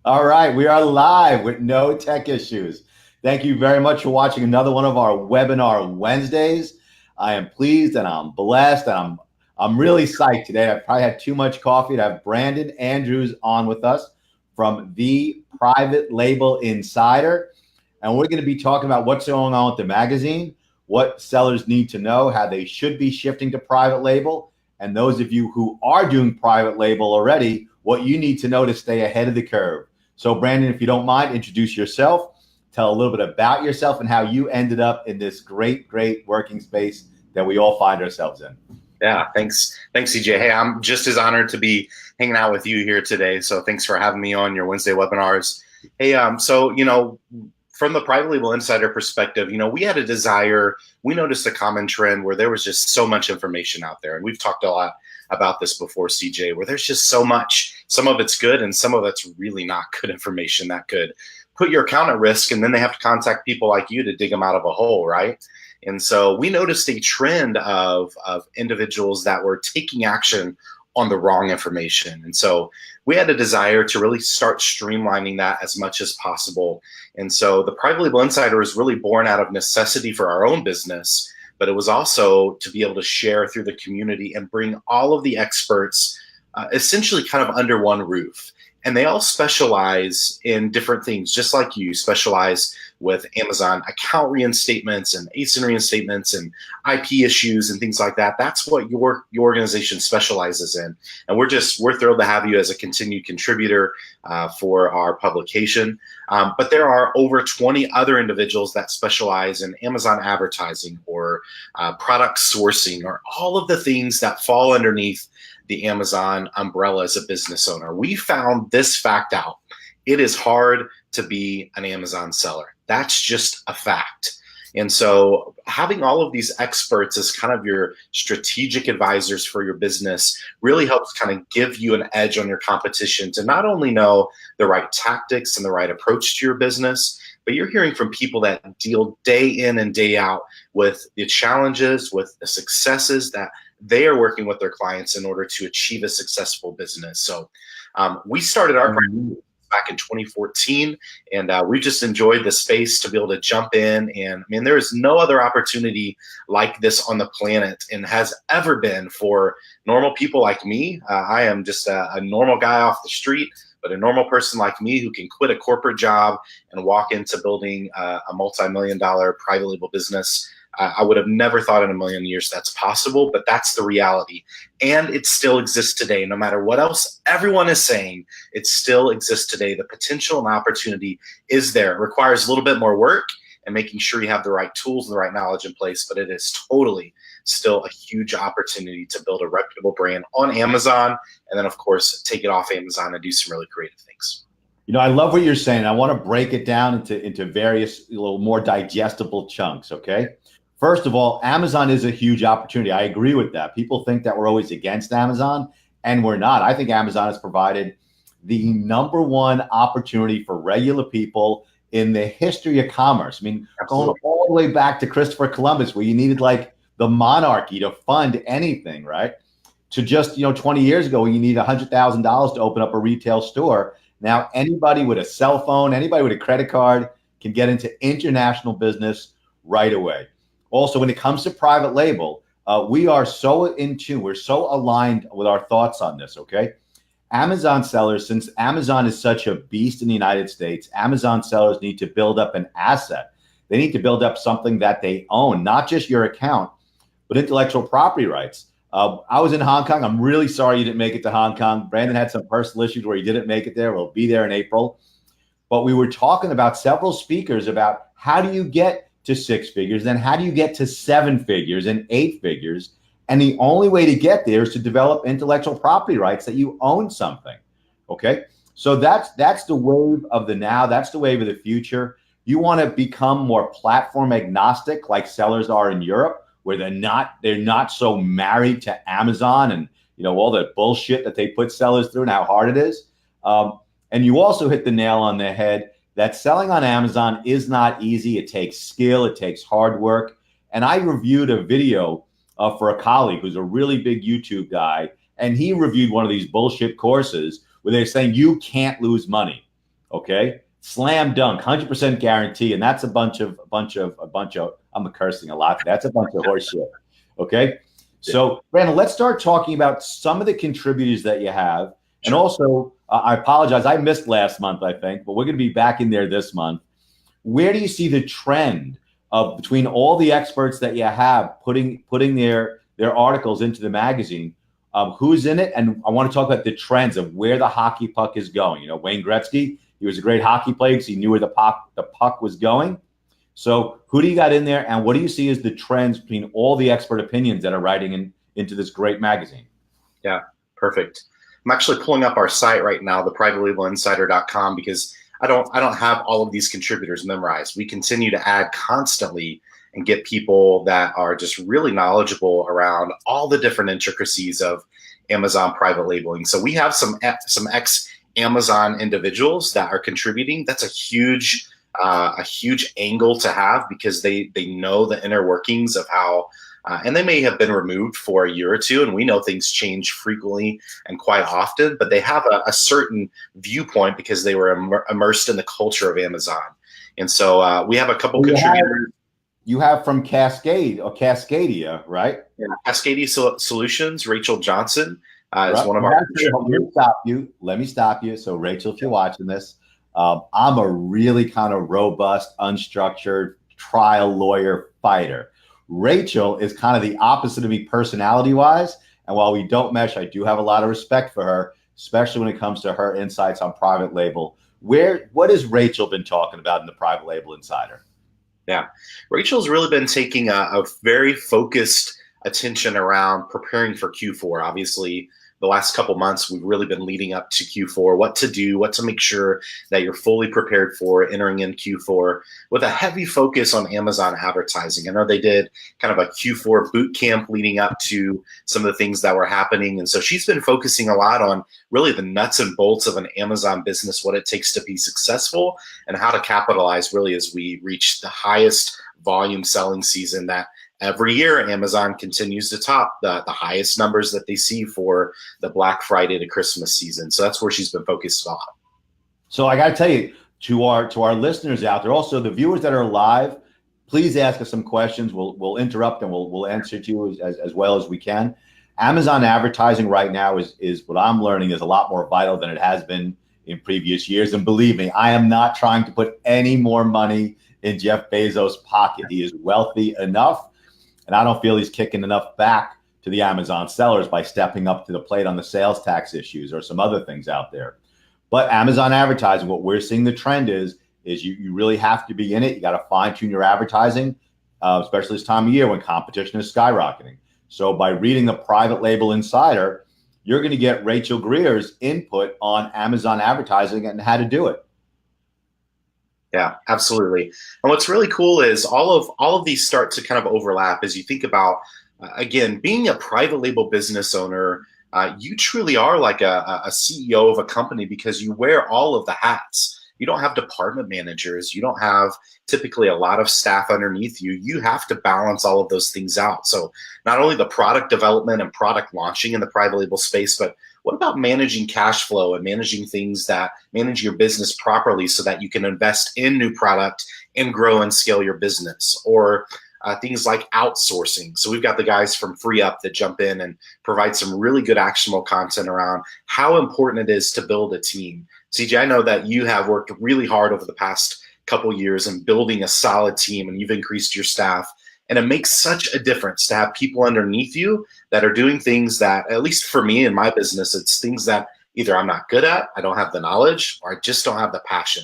All right, we are live with no tech issues. Thank you very much for watching another one of our webinar Wednesdays. I am pleased and I'm blessed and I'm really psyched today. I probably had too much coffee to have Brandon Andrews on with us from the Private Label Insider. And we're going to be talking about what's going on with the magazine, what sellers need to know, how they should be shifting to private label, and those of you who are doing private label already, what you need to know to stay ahead of the curve. So Brandon, if you don't mind, introduce yourself, tell a little bit about yourself and how you ended up in this great working space that we all find ourselves in. Yeah, thanks, CJ. Hey, I'm just as honored to be hanging out with you here today. So thanks for having me on your Wednesday webinars. Hey, from the Private Label Insider perspective, we had a desire, we noticed a common trend where there was just so much information out there. And we've talked a lot about this before, CJ, where there's just so much. Some of it's good and some of it's really not good information that could put your account at risk. And then they have to contact people like you to dig them out of a hole, right? And so we noticed a trend of individuals that were taking action on the wrong information. And so we had a desire to really start streamlining that as much as possible. And so the Private Label Insider is really born out of necessity for our own business, but it was also to be able to share through the community and bring all of the experts essentially kind of under one roof. And they all specialize in different things, just like you specialize with Amazon account reinstatements and ASIN reinstatements and IP issues and things like that. That's what your organization specializes in. And we're thrilled to have you as a continued contributor for our publication. But there are over 20 other individuals that specialize in Amazon advertising or product sourcing or all of the things that fall underneath the Amazon umbrella as a business owner. We found this fact out. It is hard to be an Amazon seller. That's just a fact. And so having all of these experts as kind of your strategic advisors for your business really helps kind of give you an edge on your competition to not only know the right tactics and the right approach to your business, but you're hearing from people that deal day in and day out with the challenges, with the successes that they are working with their clients in order to achieve a successful business. So we started our back in 2014, and we just enjoyed the space to be able to jump in. And I mean, there is no other opportunity like this on the planet and has ever been for normal people like me. I am just a normal guy off the street, but a normal person like me who can quit a corporate job and walk into building a multi-million-dollar private label business. I would have never thought in a million years that's possible, but that's the reality. And it still exists today. No matter what else everyone is saying, it still exists today. The potential and opportunity is there. It requires a little bit more work and making sure you have the right tools and the right knowledge in place, but it is totally still a huge opportunity to build a reputable brand on Amazon, and then, of course, take it off Amazon and do some really creative things. I love what you're saying. I want to break it down into various little more digestible chunks, okay? First of all, Amazon is a huge opportunity. I agree with that. People think that we're always against Amazon, and we're not. I think Amazon has provided the #1 opportunity for regular people in the history of commerce. I mean, Absolutely. Going all the way back to Christopher Columbus, where you needed like the monarchy to fund anything, right? To just, 20 years ago, when you need $100,000 to open up a retail store. Now, anybody with a cell phone, anybody with a credit card can get into international business right away. Also, when it comes to private label, we are so in tune. We're so aligned with our thoughts on this, okay? Amazon sellers, since Amazon is such a beast in the United States, Amazon sellers need to build up an asset. They need to build up something that they own, not just your account, but intellectual property rights. I was in Hong Kong. I'm really sorry you didn't make it to Hong Kong. Brandon had some personal issues where he didn't make it there. We'll be there in April. But we were talking about several speakers about how do you get to 6 figures, then how do you get to 7 figures and 8 figures? And the only way to get there is to develop intellectual property rights that you own something, okay? So that's the wave of the now, that's the wave of the future. You want to become more platform agnostic like sellers are in Europe, where they're not so married to Amazon and all the bullshit that they put sellers through and how hard it is. And you also hit the nail on the head that selling on Amazon is not easy. It takes skill, it takes hard work. And I reviewed a video for a colleague who's a really big YouTube guy, and he reviewed one of these bullshit courses where they're saying you can't lose money. Okay, slam dunk, 100% guarantee, and that's a bunch of. I'm cursing a lot. That's a bunch of horse shit. Okay, so Brandon, let's start talking about some of the contributors that you have, and also I apologize, I missed last month, I think, but we're going to be back in there this month. Where do you see the trend of between all the experts that you have putting their articles into the magazine? Who's in it? And I want to talk about the trends of where the hockey puck is going. You know, Wayne Gretzky, he was a great hockey player because he knew where the puck was going. So who do you got in there, and what do you see as the trends between all the expert opinions that are writing into this great magazine? Yeah, perfect. I'm actually pulling up our site right now, theprivatelabelInsider.com, because I don't have all of these contributors memorized. We continue to add constantly and get people that are just really knowledgeable around all the different intricacies of Amazon private labeling. So we have some ex-Amazon individuals that are contributing. That's a huge angle to have, because they know the inner workings of how, and they may have been removed for a year or two, and we know things change frequently and quite often, but they have a certain viewpoint because they were immersed in the culture of Amazon. And so we have a couple contributors. You have from Cascade or Cascadia, right? Yeah, Cascadia Solutions, Rachel Johnson is one of our contributors. Let me stop you. So Rachel, if you're watching this, I'm a really kind of robust, unstructured trial lawyer fighter. Rachel is kind of the opposite of me personality-wise. And while we don't mesh, I do have a lot of respect for her, especially when it comes to her insights on private label. What has Rachel been talking about in the Private Label Insider? Yeah, Rachel's really been taking a very focused attention around preparing for Q4. Obviously, the last couple months, we've really been leading up to Q4, what to do, what to make sure that you're fully prepared for entering in Q4, with a heavy focus on Amazon advertising. I know they did kind of a Q4 boot camp leading up to some of the things that were happening. And so she's been focusing a lot on really the nuts and bolts of an Amazon business, what it takes to be successful, and how to capitalize really as we reach the highest volume selling season that every year Amazon continues to top the highest numbers that they see for the Black Friday to Christmas season. So that's where she's been focused on. So I got to tell you, to our listeners out there, also the viewers that are live, please ask us some questions. We'll interrupt and we'll answer to you as well as we can. Amazon advertising right now is what I'm learning is a lot more vital than it has been in previous years. And believe me, I am not trying to put any more money in Jeff Bezos' pocket. He is wealthy enough, and I don't feel he's kicking enough back to the Amazon sellers by stepping up to the plate on the sales tax issues or some other things out there. But Amazon advertising, what we're seeing the trend is you really have to be in it. You got to fine tune your advertising, especially this time of year when competition is skyrocketing. So by reading the Private Label Insider, you're going to get Rachel Greer's input on Amazon advertising and how to do it. Yeah, absolutely. And what's really cool is all of these start to kind of overlap as you think about, again, being a private label business owner. You truly are like a CEO of a company because you wear all of the hats. You don't have department managers. You don't have typically a lot of staff underneath you. You have to balance all of those things out. So not only the product development and product launching in the private label space, but what about managing cash flow and managing your business properly so that you can invest in new product and grow and scale your business? Or things like outsourcing. So we've got the guys from FreeUp that jump in and provide some really good actionable content around how important it is to build a team. CJ, I know that you have worked really hard over the past couple years in building a solid team, and you've increased your staff. And it makes such a difference to have people underneath you that are doing things that, at least for me in my business, it's things that either I'm not good at, I don't have the knowledge, or I just don't have the passion.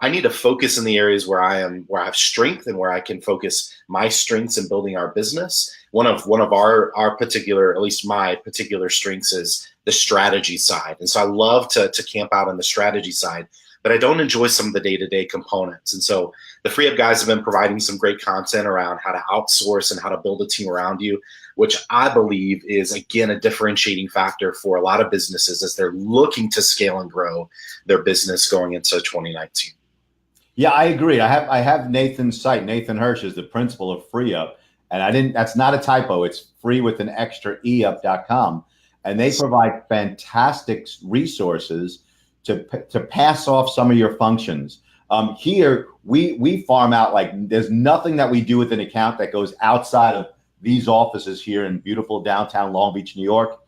I need to focus in the areas where I have strength and where I can focus my strengths in building our business. One of our particular, at least my particular strengths is the strategy side. And so I love to camp out on the strategy side, but I don't enjoy some of the day-to-day components. And so the FreeUp guys have been providing some great content around how to outsource and how to build a team around you, which I believe is, again, a differentiating factor for a lot of businesses as they're looking to scale and grow their business going into 2019. Yeah, I agree. I have Nathan's site. Nathan Hirsch is the principal of FreeUp, and that's not a typo. It's free with an extra eup.com. and they provide fantastic resources to pass off some of your functions. Here, we farm out, like, there's nothing that we do with an account that goes outside of these offices here in beautiful downtown Long Beach, New York.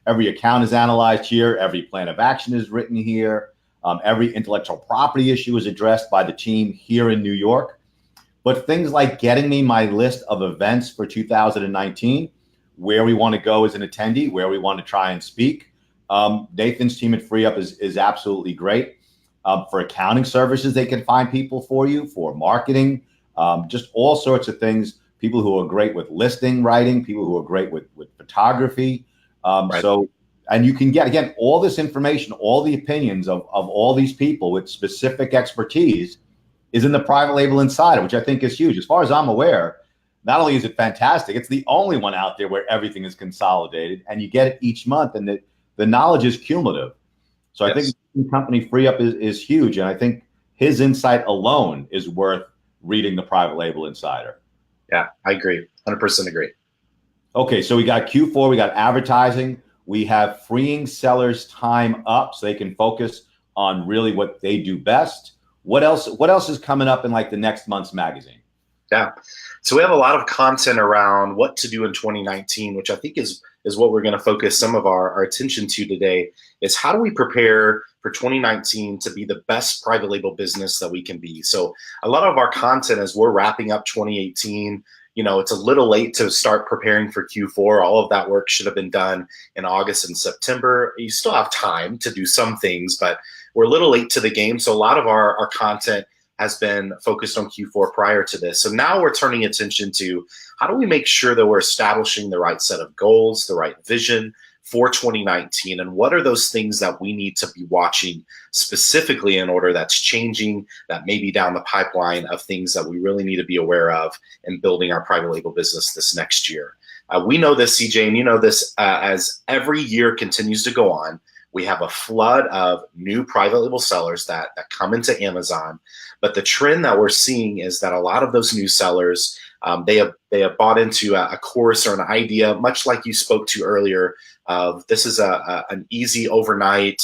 Every account is analyzed here. Every plan of action is written here. Every intellectual property issue is addressed by the team here in New York. But things like getting me my list of events for 2019, where we want to go as an attendee, where we want to try and speak. Nathan's team at FreeUp is absolutely great. For accounting services, they can find people for you, for marketing, just all sorts of things. People who are great with listing writing, people who are great with photography. Right. So, and you can get, again, all this information, all the opinions of all these people with specific expertise is in the Private Label Insider, which I think is huge. As far as I'm aware, not only is it fantastic, it's the only one out there where everything is consolidated and you get it each month, and the knowledge is cumulative. So yes. I think the company FreeUp is huge. And I think his insight alone is worth reading the Private Label Insider. Yeah, I agree. 100% agree. Okay, so we got Q4, we got advertising. We have freeing sellers time up so they can focus on really what they do best. What else is coming up in like the next month's magazine? Yeah. So we have a lot of content around what to do in 2019, which I think is what we're going to focus some of our attention to today, is how do we prepare for 2019 to be the best private label business that we can be. So a lot of our content, as we're wrapping up 2018, it's a little late to start preparing for Q4. All of that work should have been done in August and September. You still have time to do some things, but we're a little late to the game. So a lot of our content has been focused on Q4 prior to this. So now we're turning attention to how do we make sure that we're establishing the right set of goals, the right vision for 2019, and what are those things that we need to be watching specifically in order that's changing, that may be down the pipeline of things that we really need to be aware of in building our private label business this next year. We know this, CJ, and you know this, as every year continues to go on, we have a flood of new private label sellers that come into Amazon. But the trend that we're seeing is that a lot of those new sellers, they have bought into a course or an idea, much like you spoke to earlier, of this is an easy overnight,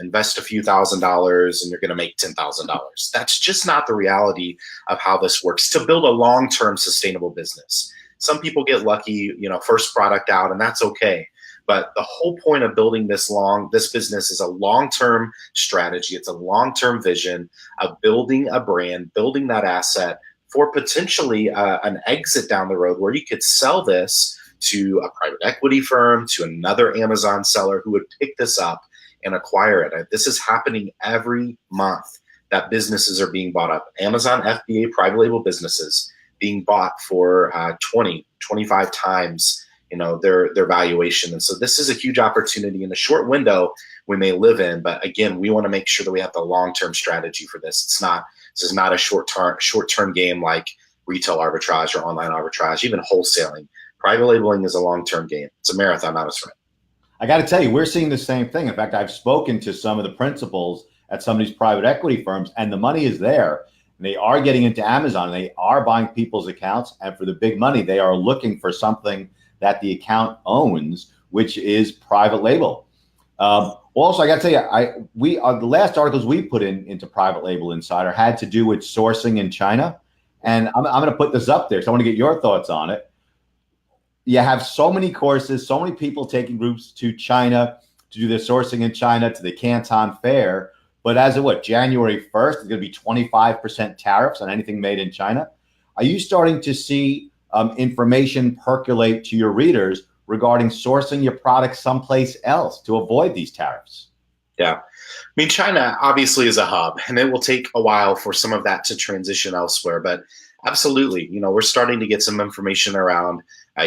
invest a few $1,000s and you're going to make $10,000. That's just not the reality of how this works. To build a long-term sustainable business, some people get lucky, first product out, and that's okay. But the whole point of building this business is a long-term strategy. It's a long-term vision of building a brand, building that asset for potentially an exit down the road where you could sell this to a private equity firm, to another Amazon seller who would pick this up and acquire it. This is happening every month that businesses are being bought up. Amazon FBA private label businesses being bought for 20, 25 times their valuation. And so this is a huge opportunity in a short window we may live in. But again, we want to make sure that we have the long-term strategy for this. This is not a short-term game like retail arbitrage or online arbitrage, even wholesaling. Private labeling is a long-term game. It's a marathon, not a sprint. I got to tell you, we're seeing the same thing. In fact, I've spoken to some of the principals at some of these private equity firms, and the money is there. And they are getting into Amazon, and they are buying people's accounts. And for the big money, they are looking for something that the account owns, which is private label. Also, I got to tell you, the last articles we put into Private Label Insider had to do with sourcing in China. And I'm going to put this up there, so I want to get your thoughts on it. You have so many courses, so many people taking groups to China to do their sourcing in China, to the Canton Fair. But as of January 1st, it's going to be 25% tariffs on anything made in China. Are you starting to see information percolate to your readers regarding sourcing your product someplace else to avoid these tariffs? Yeah. I mean, China obviously is a hub, and it will take a while for some of that to transition elsewhere. But absolutely, we're starting to get some information around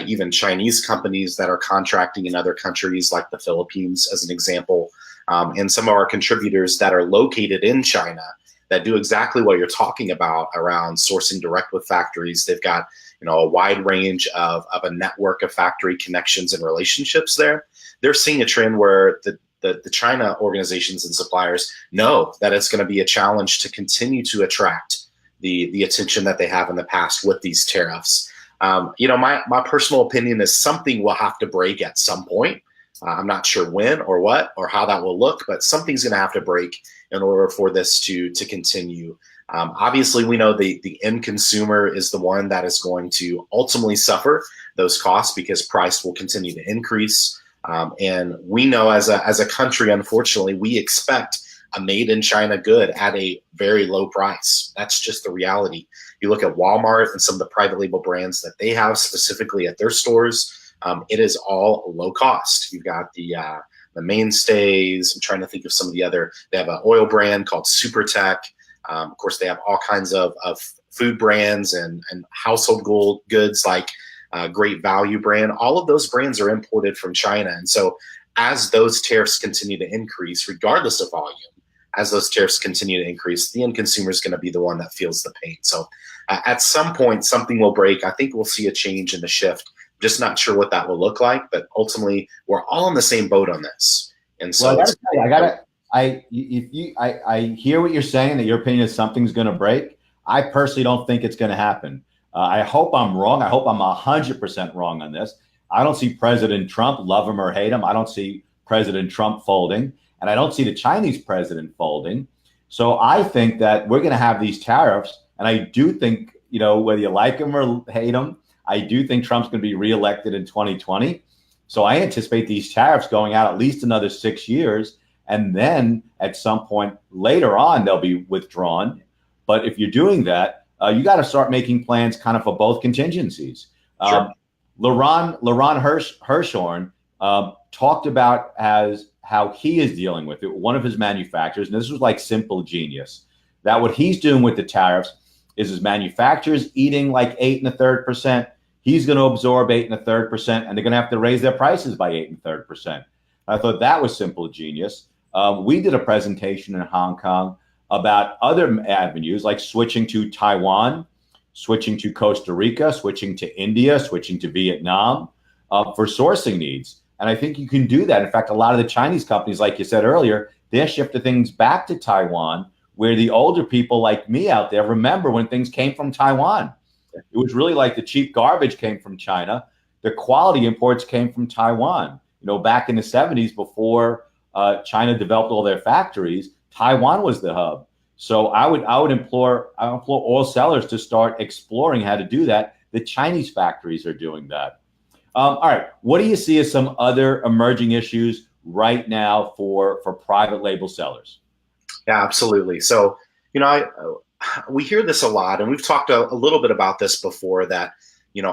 even Chinese companies that are contracting in other countries like the Philippines, as an example, and some of our contributors that are located in China that do exactly what you're talking about around sourcing direct with factories. They've got a wide range of a network of factory connections and relationships there. They're seeing a trend where the China organizations and suppliers know that it's going to be a challenge to continue to attract the attention that they have in the past with these tariffs. My personal opinion is something will have to break at some point. I'm not sure when or what or how that will look, but something's going to have to break in order for this to continue. Obviously, we know the end consumer is the one that is going to ultimately suffer those costs because price will continue to increase. And we know as a country, unfortunately, we expect a made in China good at a very low price. That's just the reality. You look at Walmart and some of the private label brands that they have specifically at their stores, it is all low cost. You've got the mainstays. I'm trying to think of some of the other. They have an oil brand called SuperTech. Of course, they have all kinds of food brands and household goods like Great Value brand. All of those brands are imported from China. And so as those tariffs continue to increase, regardless of volume, as those tariffs continue to increase, the end consumer is going to be the one that feels the pain. So at some point, something will break. I think we'll see a change in the shift. Just not sure what that will look like, but ultimately, we're all in the same boat on this. And so, well, I hear what you're saying, that your opinion is something's going to break. I personally don't think it's going to happen. I hope I'm wrong. I hope I'm 100% wrong on this. I don't see President Trump, love him or hate him, I don't see President Trump folding, and I don't see the Chinese president folding. So I think that we're going to have these tariffs, and I do think, whether you like him or hate him, I do think Trump's going to be reelected in 2020. So I anticipate these tariffs going out at least another 6 years. And then at some point later on, they'll be withdrawn. But if you're doing that, you got to start making plans kind of for both contingencies. Sure. Laron Hirschhorn talked about how he is dealing with it. One of his manufacturers, and this was like simple genius, that what he's doing with the tariffs is his manufacturers eating like 8 1/3%. He's going to absorb 8 1/3%, and they're going to have to raise their prices by 8 1/3%. I thought that was simple genius. We did a presentation in Hong Kong about other avenues like switching to Taiwan, switching to Costa Rica, switching to India, switching to Vietnam for sourcing needs. And I think you can do that. In fact, a lot of the Chinese companies, like you said earlier, they're shifting things back to Taiwan, where the older people like me out there remember when things came from Taiwan. It was really like the cheap garbage came from China. The quality imports came from Taiwan. Back in the 70s, before China developed all their factories, Taiwan was the hub. So I would implore all sellers to start exploring how to do that. The Chinese factories are doing that. All right, what do you see as some other emerging issues right now for private label sellers? Yeah, absolutely. So, we hear this a lot, and we've talked a little bit about this before, that,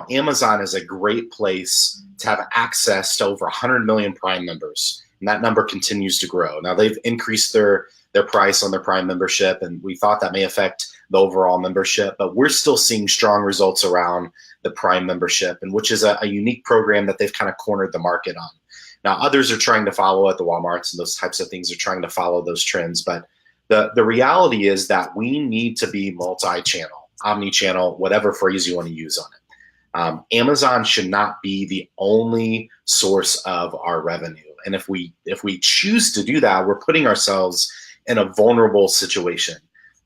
Amazon is a great place to have access to over 100 million Prime members, and that number continues to grow. Now, they've increased their price on their Prime membership, and we thought that may affect the overall membership, but we're still seeing strong results around the Prime membership, and which is a unique program that they've kind of cornered the market on. Now, others are trying to follow it, the Walmarts and those types of things are trying to follow those trends, but the reality is that we need to be multi-channel, omni-channel, whatever phrase you want to use on it. Amazon should not be the only source of our revenue. And if we choose to do that, we're putting ourselves in a vulnerable situation.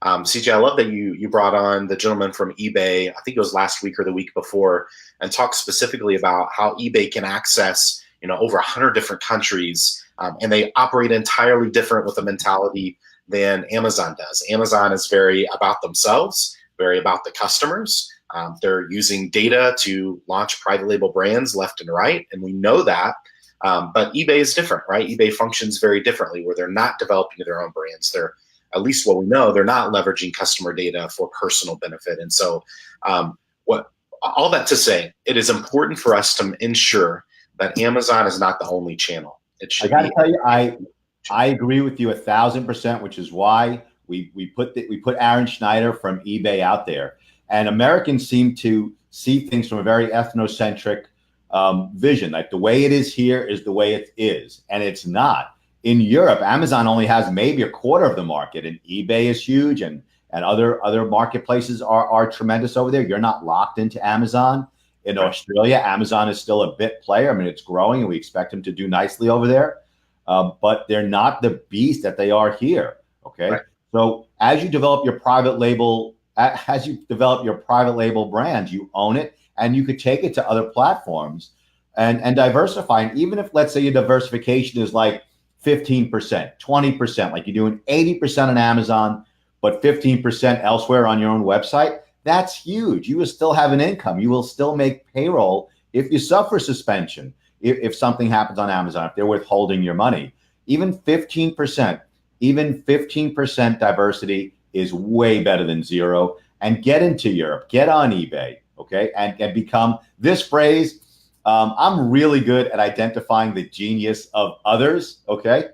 CJ, I love that you brought on the gentleman from eBay, I think it was last week or the week before, and talked specifically about how eBay can access over 100 different countries, and they operate entirely different with a mentality than Amazon does. Amazon is very about themselves, very about the customers. They're using data to launch private label brands left and right, and we know that. But eBay is different, right? eBay functions very differently, where they're not developing their own brands. They're, at least what we know, they're not leveraging customer data for personal benefit. And so all that to say, it is important for us to ensure that Amazon is not the only channel. It should I got to tell you, I agree with you 1,000%, which is why we put Aaron Schneider from eBay out there. And Americans seem to see things from a very ethnocentric vision. Like the way it is here is the way it is, and it's not. In Europe, Amazon only has maybe a quarter of the market, and eBay is huge, and other marketplaces are tremendous over there. You're not locked into Amazon. In Australia, Amazon is still a bit player. I mean, it's growing, and we expect them to do nicely over there. But they're not the beast that they are here. Okay. Right. So as you develop your private label brands, you own it, and you could take it to other platforms. and diversifying. Even if, let's say, your diversification is like 15%, 20%, like you're doing 80% on Amazon, but 15% elsewhere on your own website, that's huge. You will still have an income. You will still make payroll if you suffer suspension, if something happens on Amazon, if they're withholding your money. Even 15%, even 15% diversity is way better than zero. And get into Europe, get on eBay, okay? And become this phrase. I'm really good at identifying the genius of others, okay?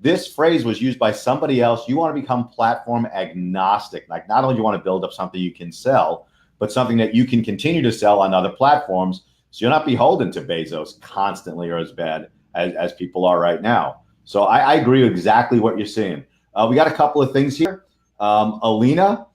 This phrase was used by somebody else. You want to become platform agnostic. Like, not only do you want to build up something you can sell, but something that you can continue to sell on other platforms. So you're not beholden to Bezos constantly, or as bad as people are right now. So I agree with exactly what you're saying. We got a couple of things here. Alina,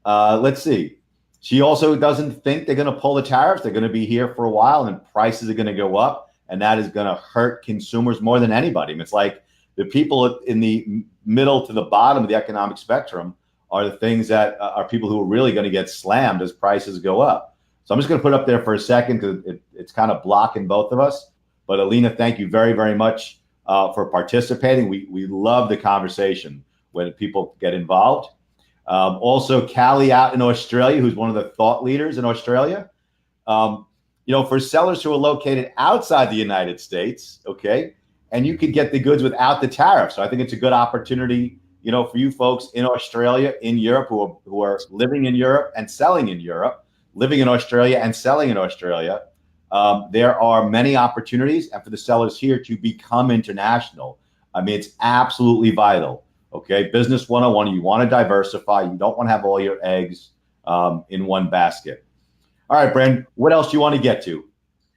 let's see. She also doesn't think they're going to pull the tariffs. They're going to be here for a while, and prices are going to go up, and that is going to hurt consumers more than anybody. It's like the people in the middle to the bottom of the economic spectrum are the things that are people who are really going to get slammed as prices go up. So I'm just going to put it up there for a second because it's kind of blocking both of us. But Alina, thank you very, very much for participating. We love the conversation when people get involved. Also, Callie out in Australia, who's one of the thought leaders in Australia. For sellers who are located outside the United States, okay, and you could get the goods without the tariff. So I think it's a good opportunity, for you folks in Australia, in Europe, who are living in Europe and selling in Europe, living in Australia and selling in Australia. There are many opportunities, and for the sellers here to become international. I mean, it's absolutely vital. Okay, business 101, you want to diversify. You don't want to have all your eggs in one basket. All right, Brandon, what else do you want to get to?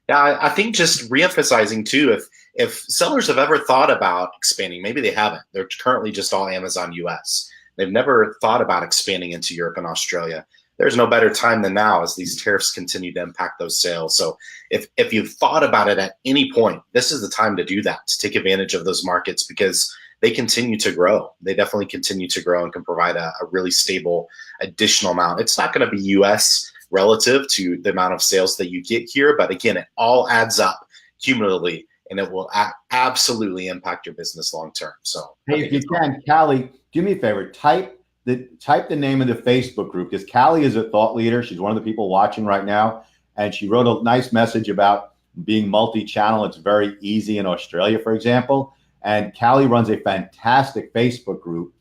Yeah, I think just reemphasizing too, if sellers have ever thought about expanding, maybe they haven't. They're currently just all Amazon US. They've never thought about expanding into Europe and Australia. There's no better time than now as these tariffs continue to impact those sales. So if you've thought about it at any point, this is the time to do that, to take advantage of those markets, because they continue to grow. They definitely continue to grow and can provide a really stable additional amount. It's not going to be US relative to the amount of sales that you get here, but again, it all adds up cumulatively, and it will absolutely impact your business long term. So, hey, if you can, Callie, do me a favor, type the name of the Facebook group, because Callie is a thought leader. She's one of the people watching right now, and she wrote a nice message about being multi-channel. It's very easy in Australia, for example. And Callie runs a fantastic Facebook group,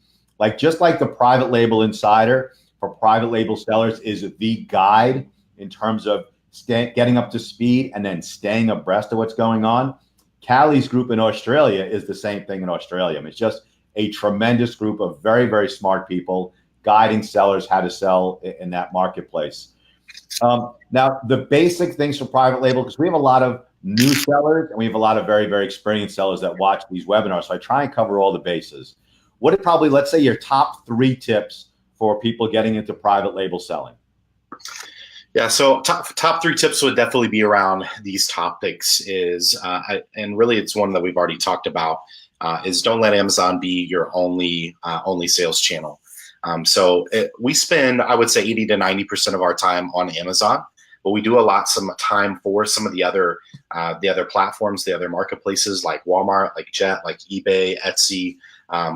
just like the Private Label Insider for private label sellers is the guide in terms of getting up to speed and then staying abreast of what's going on. Callie's group in Australia is the same thing in Australia. I mean, it's just a tremendous group of very, very smart people guiding sellers how to sell in that marketplace. Now, the basic things for private label, because we have a lot of new sellers and we have a lot of very, very experienced sellers that watch these webinars. So I try and cover all the bases. What are probably, let's say, your top 3 tips for people getting into private label selling? Yeah, so top 3 tips would definitely be around these topics and really it's one that we've already talked about, is don't let Amazon be your only sales channel. We spend, I would say, 80 to 90% of our time on Amazon, but we do some time for some of the other platforms, the other marketplaces like Walmart, like Jet, like eBay, Etsy.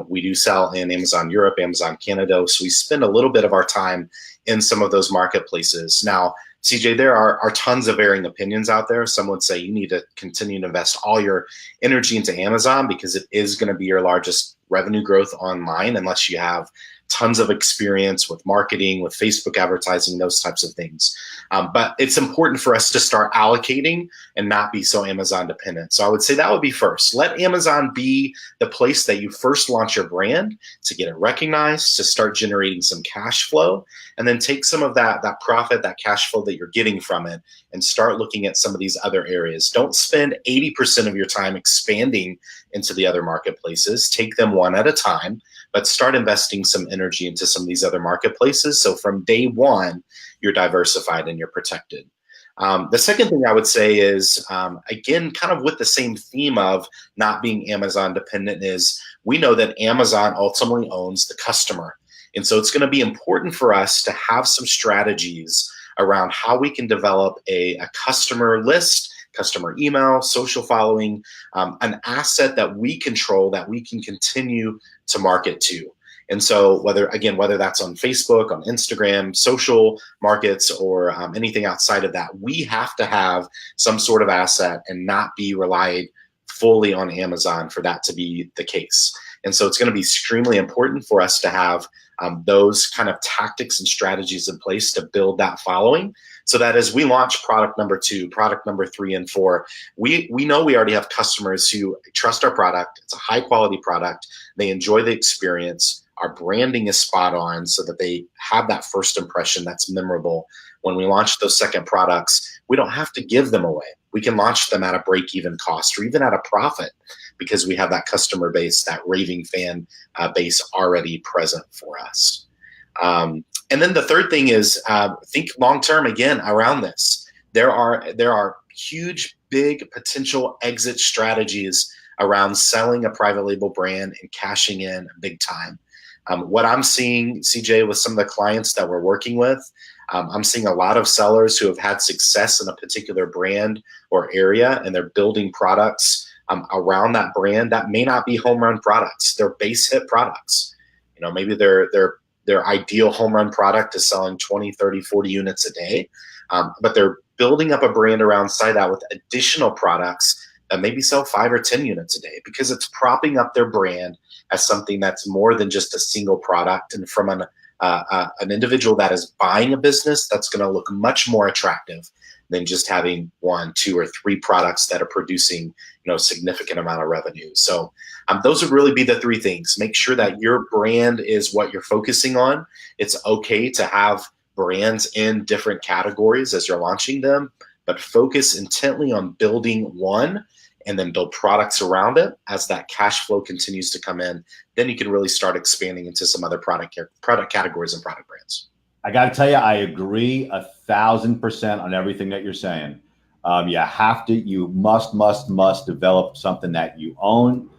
We do sell in Amazon Europe, Amazon Canada. So we spend a little bit of our time in some of those marketplaces. Now, CJ, there are tons of varying opinions out there. Some would say you need to continue to invest all your energy into Amazon because it is going to be your largest revenue growth online unless you have tons of experience with marketing, with Facebook advertising, those types of things. But it's important for us to start allocating and not be so Amazon dependent. So I would say that would be first. Let Amazon be the place that you first launch your brand, to get it recognized, to start generating some cash flow, and then take some of that profit, that cash flow that you're getting from it, and start looking at some of these other areas. Don't spend 80% of your time expanding into the other marketplaces. Take them one at a time, but start investing some energy into some of these other marketplaces. So from day one, you're diversified and you're protected. The second thing I would say is, again, kind of with the same theme of not being Amazon dependent, is we know that Amazon ultimately owns the customer. And so it's going to be important for us to have some strategies around how we can develop a customer list, customer email, social following, an asset that we control that we can continue to market to. And so whether that's on Facebook, on Instagram, social markets, or anything outside of that, we have to have some sort of asset and not be relied fully on Amazon for that to be the case. And so it's going to be extremely important for us to have those kind of tactics and strategies in place to build that following, so that as we launch product number 2, product number 3 and 4, we know we already have customers who trust our product. It's a high quality product. They enjoy the experience. Our branding is spot on so that they have that first impression that's memorable. When we launch those second products, we don't have to give them away. We can launch them at a break-even cost or even at a profit because we have that customer base, that raving fan base already present for us. And then the third thing is think long-term again around this. There are huge, big potential exit strategies around selling a private label brand and cashing in big time. What I'm seeing, CJ, with some of the clients that we're working with, I'm seeing a lot of sellers who have had success in a particular brand or area, and they're building products around that brand that may not be home run products. They're base hit products. Maybe their ideal home run product is selling 20, 30, 40 units a day, but they're building up a brand around that with additional products that maybe sell 5 or 10 units a day because it's propping up their brand as something that's more than just a single product. And from an individual that is buying a business, that's going to look much more attractive than just having 1, 2, or 3 products that are producing a significant amount of revenue. So those would really be the 3 things. Make sure that your brand is what you're focusing on. It's okay to have brands in different categories as you're launching them, but focus intently on building one and then build products around it. As that cash flow continues to come in, then you can really start expanding into some other product categories and product brands. I got to tell you, I agree 1,000% on everything that you're saying. You must develop something that you own,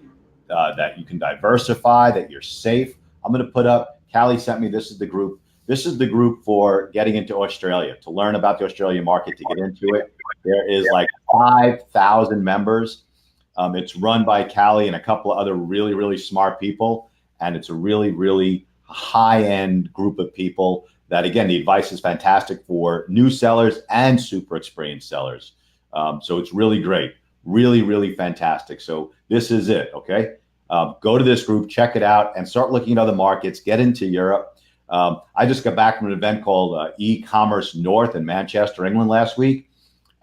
that you can diversify, that you're safe. I'm going to put up, Callie sent me, this is the group. This is the group for getting into Australia, to learn about the Australian market, to get into it. There is like 5,000 members. It's run by Callie and a couple of other really, really smart people. And it's a really, really high-end group of people that, again, the advice is fantastic for new sellers and super experienced sellers. So it's really great. Really, really fantastic. So this is it, okay? Go to this group, check it out, and start looking at other markets. Get into Europe. I just got back from an event called E-commerce North in Manchester, England last week.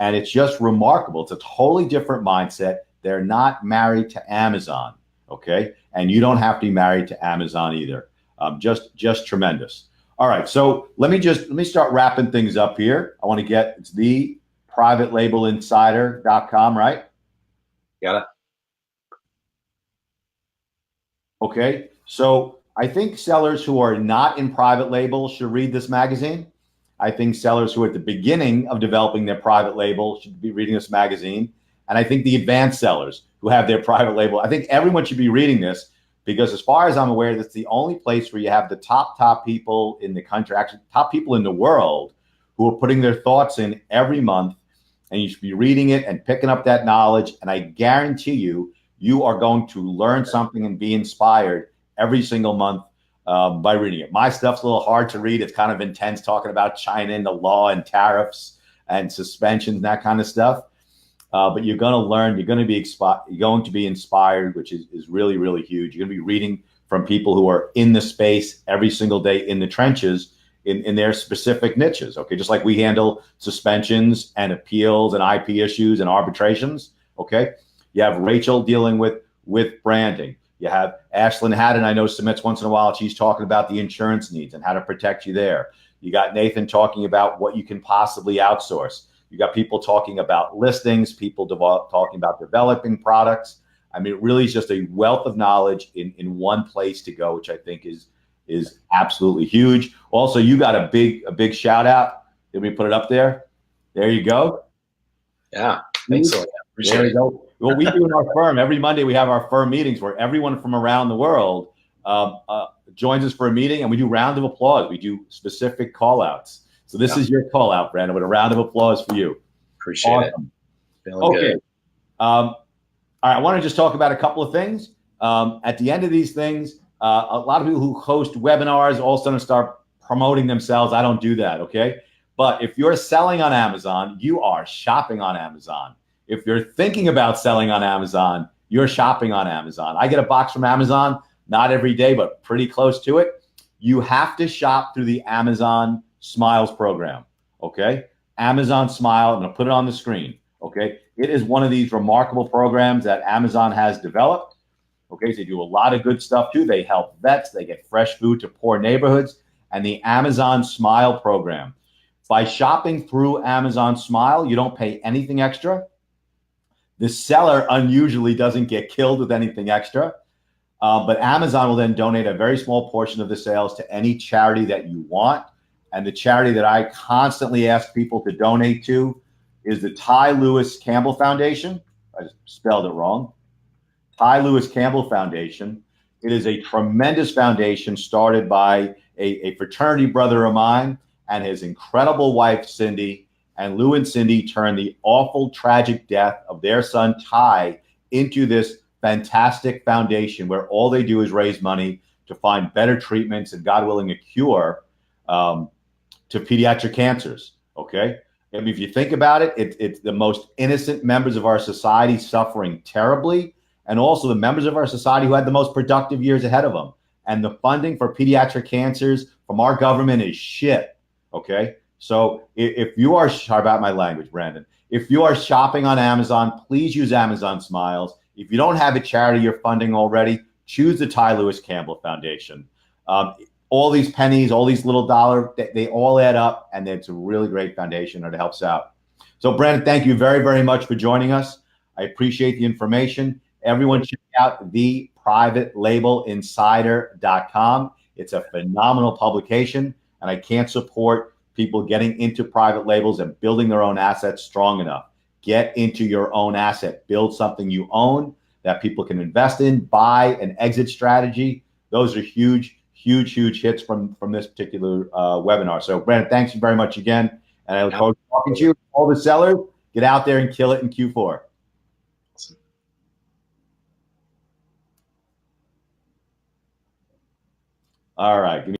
And it's just remarkable. It's a totally different mindset. They're not married to Amazon, okay? And you don't have to be married to Amazon either. Just tremendous. All right, so let me start wrapping things up here. I want to get, it's theprivatelabelInsider.com, right? Got it. Okay, so I think sellers who are not in private label should read this magazine. I think sellers who are at the beginning of developing their private label should be reading this magazine. And I think the advanced sellers who have their private label, I think everyone should be reading this, because as far as I'm aware, that's the only place where you have the top people in the country, actually top people in the world, who are putting their thoughts in every month. And you should be reading it and picking up that knowledge. And I guarantee you, you are going to learn something and be inspired every single month by reading it. My stuff's a little hard to read. It's kind of intense, talking about China and the law and tariffs and suspensions and that kind of stuff. But you're going to learn. You're going to be inspired, which is really, really huge. You're going to be reading from people who are in the space every single day, in the trenches, in their specific niches. Okay, just like we handle suspensions and appeals and IP issues and arbitrations. Okay, you have Rachel dealing with branding. You have Ashlyn Haddon, I know, submits once in a while. She's talking about the insurance needs and how to protect you there. You got Nathan talking about what you can possibly outsource. You got people talking about listings, people talking about developing products. I mean, it really is just a wealth of knowledge in one place to go, which I think is absolutely huge. Also, you got a big shout out. Did we put it up there? There you go. Yeah, thanks so much. Appreciate there you go. What we do in our firm, every Monday we have our firm meetings where everyone from around the world joins us for a meeting, and we do round of applause. We do specific call outs. So this is your call out, Brandon, with a round of applause for you. Appreciate it. Feeling good. All right, I want to just talk about a couple of things. At the end of these things, a lot of people who host webinars all of a sudden start promoting themselves. I don't do that, okay? But if you're selling on Amazon, you are shopping on Amazon. If you're thinking about selling on Amazon, you're shopping on Amazon. I get a box from Amazon, not every day, but pretty close to it. You have to shop through the Amazon Smiles program, okay? Amazon Smile, I'm gonna put it on the screen, okay? It is one of these remarkable programs that Amazon has developed. Okay, so they do a lot of good stuff too. They help vets, they get fresh food to poor neighborhoods, and the Amazon Smile program. By shopping through Amazon Smile, you don't pay anything extra. The seller unusually doesn't get killed with anything extra, but Amazon will then donate a very small portion of the sales to any charity that you want. And the charity that I constantly ask people to donate to is the Louis Campbell Foundation. I spelled it wrong. Louis Campbell Foundation. It is a tremendous foundation started by a fraternity brother of mine and his incredible wife, Cindy. And Lou and Cindy turned the awful, tragic death of their son, Ty, into this fantastic foundation where all they do is raise money to find better treatments and, God willing, a cure to pediatric cancers, okay? I mean, if you think about it, it's the most innocent members of our society suffering terribly, and also the members of our society who had the most productive years ahead of them. And the funding for pediatric cancers from our government is shit, okay? So if you are, sorry about my language, Brandon, if you are shopping on Amazon, please use Amazon Smiles. If you don't have a charity you're funding already, choose the Louis Campbell Foundation. All these pennies, all these little dollars, they all add up, and it's a really great foundation and it helps out. So Brandon, thank you very, very much for joining us. I appreciate the information. Everyone check out theprivatelabelInsider.com. It's a phenomenal publication, and I can't support people getting into private labels and building their own assets strong enough. Get into your own asset. Build something you own that people can invest in, buy, an exit strategy. Those are huge, huge, huge hits from this particular webinar. So Brandon, thanks very much again. And I look forward to talking to you. All the sellers, get out there and kill it in Q4. All right.